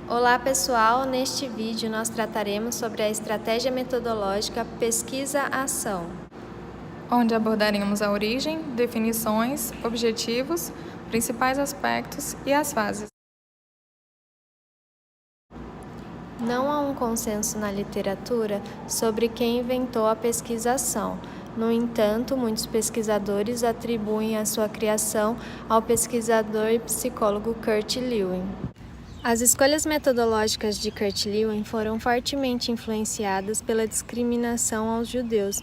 Olá pessoal, neste vídeo nós trataremos sobre a estratégia metodológica pesquisa-ação, onde abordaremos a origem, definições, objetivos, principais aspectos e as fases. Não há um consenso na literatura sobre quem inventou a pesquisa-ação. No entanto, muitos pesquisadores atribuem a sua criação ao pesquisador e psicólogo Kurt Lewin. As escolhas metodológicas de Kurt Lewin foram fortemente influenciadas pela discriminação aos judeus.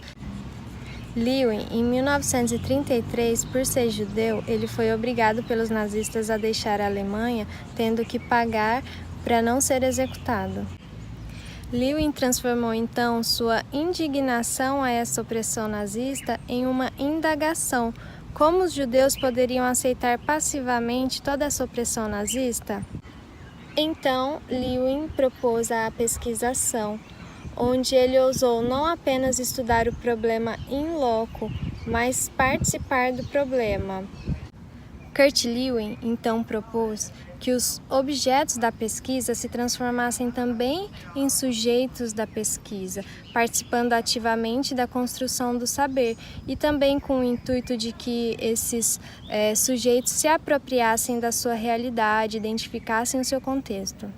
Lewin, em 1933, por ser judeu, ele foi obrigado pelos nazistas a deixar a Alemanha, tendo que pagar para não ser executado. Lewin transformou então sua indignação a essa opressão nazista em uma indagação: como os judeus poderiam aceitar passivamente toda essa opressão nazista? Então, Lewin propôs a pesquisa-ação, onde ele ousou não apenas estudar o problema in loco, mas participar do problema. Kurt Lewin então propôs que os objetos da pesquisa se transformassem também em sujeitos da pesquisa, participando ativamente da construção do saber e também com o intuito de que esses sujeitos se apropriassem da sua realidade, identificassem o seu contexto.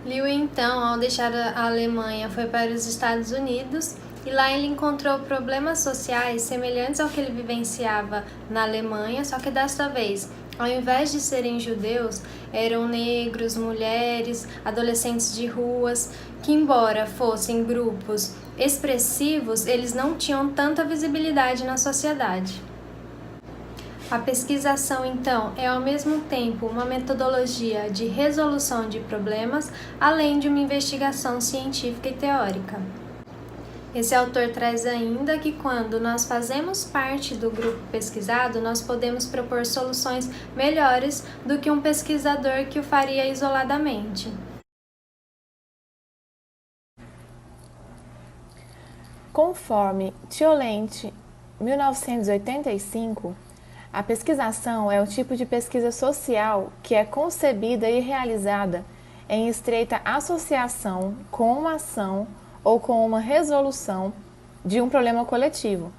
Lewin, então, ao deixar a Alemanha, foi para os Estados Unidos e lá ele encontrou problemas sociais semelhantes ao que ele vivenciava na Alemanha, só que desta vez, ao invés de serem judeus, eram negros, mulheres, adolescentes de ruas, que embora fossem grupos expressivos, eles não tinham tanta visibilidade na sociedade. A pesquisa-ação, então, é ao mesmo tempo uma metodologia de resolução de problemas, além de uma investigação científica e teórica. Esse autor traz ainda que quando nós fazemos parte do grupo pesquisado, nós podemos propor soluções melhores do que um pesquisador que o faria isoladamente. Conforme Thiolent, 1985, a pesquisação é um tipo de pesquisa social que é concebida e realizada em estreita associação com uma ação ou com uma resolução de um problema coletivo,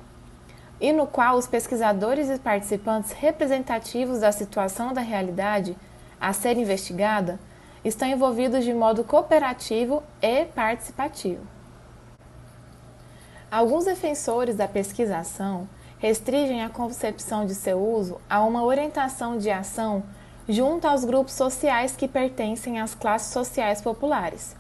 e no qual os pesquisadores e participantes representativos da situação da realidade a ser investigada estão envolvidos de modo cooperativo e participativo. Alguns defensores da pesquisação restringem a concepção de seu uso a uma orientação de ação junto aos grupos sociais que pertencem às classes sociais populares.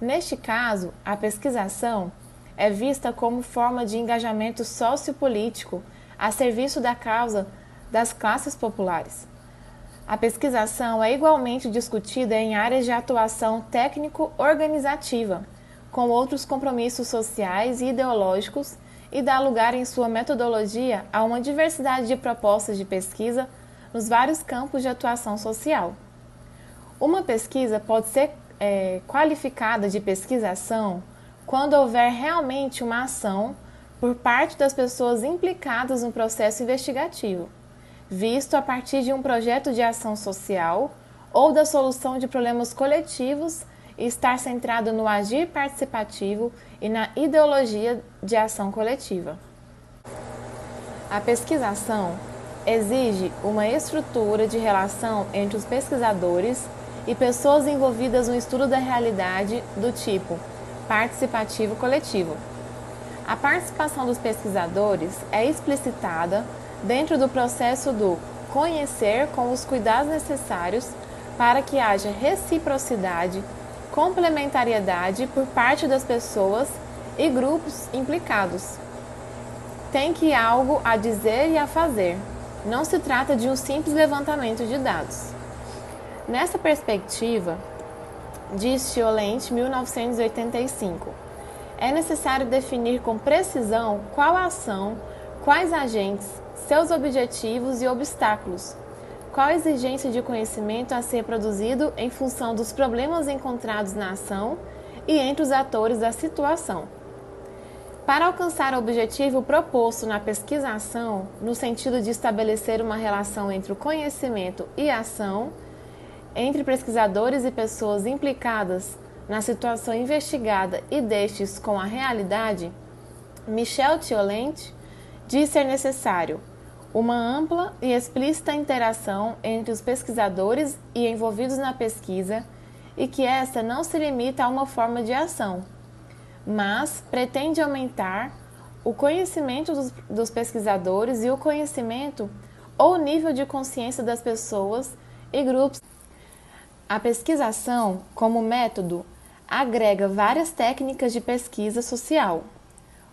Neste caso, a pesquisação é vista como forma de engajamento sociopolítico a serviço da causa das classes populares. A pesquisação é igualmente discutida em áreas de atuação técnico-organizativa, com outros compromissos sociais e ideológicos, e dá lugar em sua metodologia a uma diversidade de propostas de pesquisa nos vários campos de atuação social. Uma pesquisa pode ser qualificada de pesquisação quando houver realmente uma ação por parte das pessoas implicadas no processo investigativo, visto a partir de um projeto de ação social ou da solução de problemas coletivos e estar centrado no agir participativo e na ideologia de ação coletiva. A pesquisação exige uma estrutura de relação entre os pesquisadores e pessoas envolvidas no estudo da realidade do tipo participativo coletivo. A participação dos pesquisadores é explicitada dentro do processo do conhecer com os cuidados necessários para que haja reciprocidade, complementariedade por parte das pessoas e grupos implicados. Tem que algo a dizer e a fazer. Não se trata de um simples levantamento de dados. Nessa perspectiva, diz Thiolent, 1985, é necessário definir com precisão qual a ação, quais agentes, seus objetivos e obstáculos, qual a exigência de conhecimento a ser produzido em função dos problemas encontrados na ação e entre os atores da situação. Para alcançar o objetivo proposto na pesquisa-ação, no sentido de estabelecer uma relação entre o conhecimento e a ação, entre pesquisadores e pessoas implicadas na situação investigada e destes com a realidade, Michel Thiolent diz ser necessário uma ampla e explícita interação entre os pesquisadores e envolvidos na pesquisa e que esta não se limita a uma forma de ação, mas pretende aumentar o conhecimento dos pesquisadores e o conhecimento ou nível de consciência das pessoas e grupos. A pesquisação, como método, agrega várias técnicas de pesquisa social.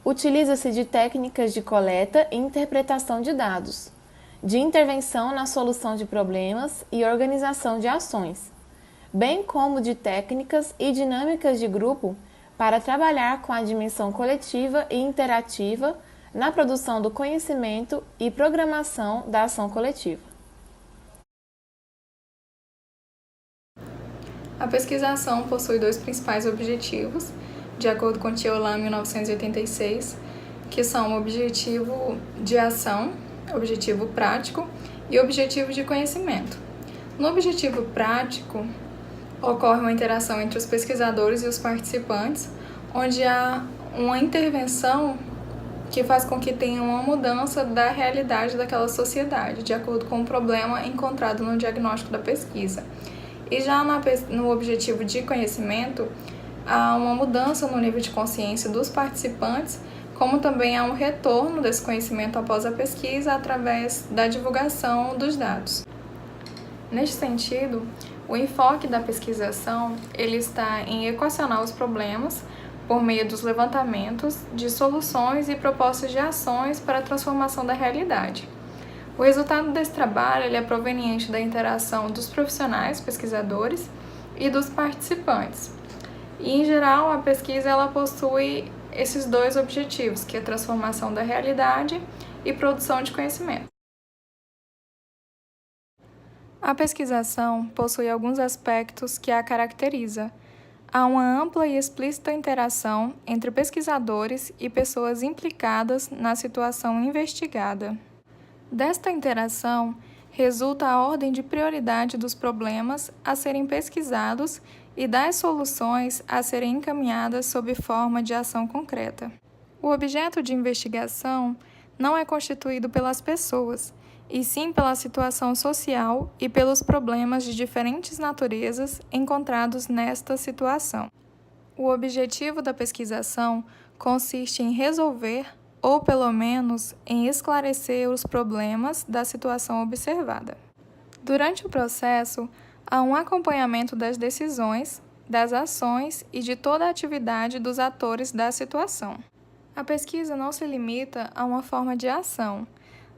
Utiliza-se de técnicas de coleta e interpretação de dados, de intervenção na solução de problemas e organização de ações, bem como de técnicas e dinâmicas de grupo para trabalhar com a dimensão coletiva e interativa na produção do conhecimento e programação da ação coletiva. A pesquisação possui dois principais objetivos, de acordo com Thiolan, 1986, que são o objetivo de ação, objetivo prático e objetivo de conhecimento. No objetivo prático, ocorre uma interação entre os pesquisadores e os participantes, onde há uma intervenção que faz com que tenha uma mudança da realidade daquela sociedade, de acordo com o problema encontrado no diagnóstico da pesquisa. E já no objetivo de conhecimento, há uma mudança no nível de consciência dos participantes, como também há um retorno desse conhecimento após a pesquisa através da divulgação dos dados. Neste sentido, o enfoque da pesquisação ele está em equacionar os problemas por meio dos levantamentos de soluções e propostas de ações para a transformação da realidade. O resultado desse trabalho ele é proveniente da interação dos profissionais pesquisadores e dos participantes. E, em geral, a pesquisa ela possui esses dois objetivos, que é a transformação da realidade e produção de conhecimento. A pesquisação possui alguns aspectos que a caracteriza. Há uma ampla e explícita interação entre pesquisadores e pessoas implicadas na situação investigada. Desta interação, resulta a ordem de prioridade dos problemas a serem pesquisados e das soluções a serem encaminhadas sob forma de ação concreta. O objeto de investigação não é constituído pelas pessoas, e sim pela situação social e pelos problemas de diferentes naturezas encontrados nesta situação. O objetivo da pesquisação consiste em resolver, ou pelo menos em esclarecer os problemas da situação observada. Durante o processo, há um acompanhamento das decisões, das ações e de toda a atividade dos atores da situação. A pesquisa não se limita a uma forma de ação.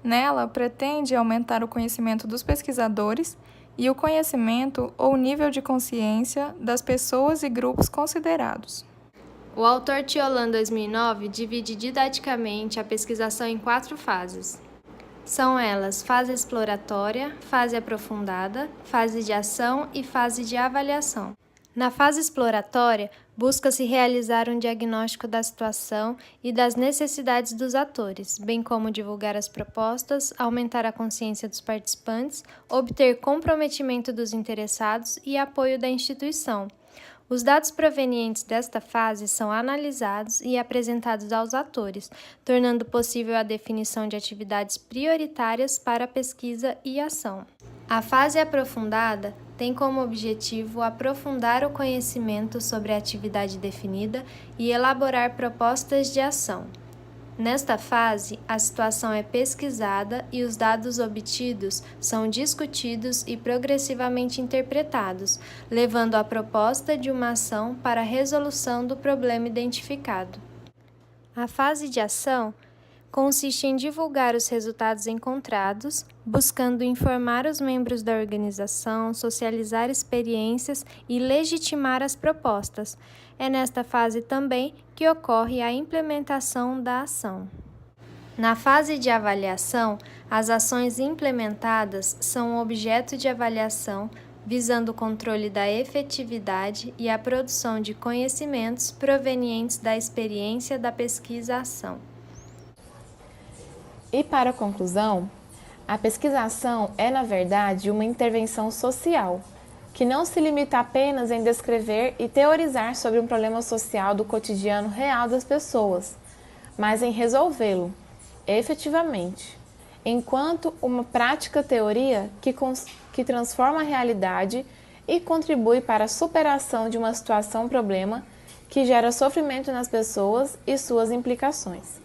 Nela, pretende aumentar o conhecimento dos pesquisadores e o conhecimento ou nível de consciência das pessoas e grupos considerados. O autor Thiolan, 2009, divide didaticamente a pesquisação em 4 fases. São elas fase exploratória, fase aprofundada, fase de ação e fase de avaliação. Na fase exploratória, busca-se realizar um diagnóstico da situação e das necessidades dos atores, bem como divulgar as propostas, aumentar a consciência dos participantes, obter comprometimento dos interessados e apoio da instituição. Os dados provenientes desta fase são analisados e apresentados aos atores, tornando possível a definição de atividades prioritárias para a pesquisa e ação. A fase aprofundada tem como objetivo aprofundar o conhecimento sobre a atividade definida e elaborar propostas de ação. Nesta fase, a situação é pesquisada e os dados obtidos são discutidos e progressivamente interpretados, levando à proposta de uma ação para a resolução do problema identificado. A fase de ação consiste em divulgar os resultados encontrados, buscando informar os membros da organização, socializar experiências e legitimar as propostas. É nesta fase também que ocorre a implementação da ação. Na fase de avaliação, as ações implementadas são objeto de avaliação, visando o controle da efetividade e a produção de conhecimentos provenientes da experiência da pesquisa-ação. E para a conclusão, a pesquisação é, na verdade, uma intervenção social, que não se limita apenas em descrever e teorizar sobre um problema social do cotidiano real das pessoas, mas em resolvê-lo, efetivamente, enquanto uma prática teoria que transforma a realidade e contribui para a superação de uma situação-problema que gera sofrimento nas pessoas e suas implicações.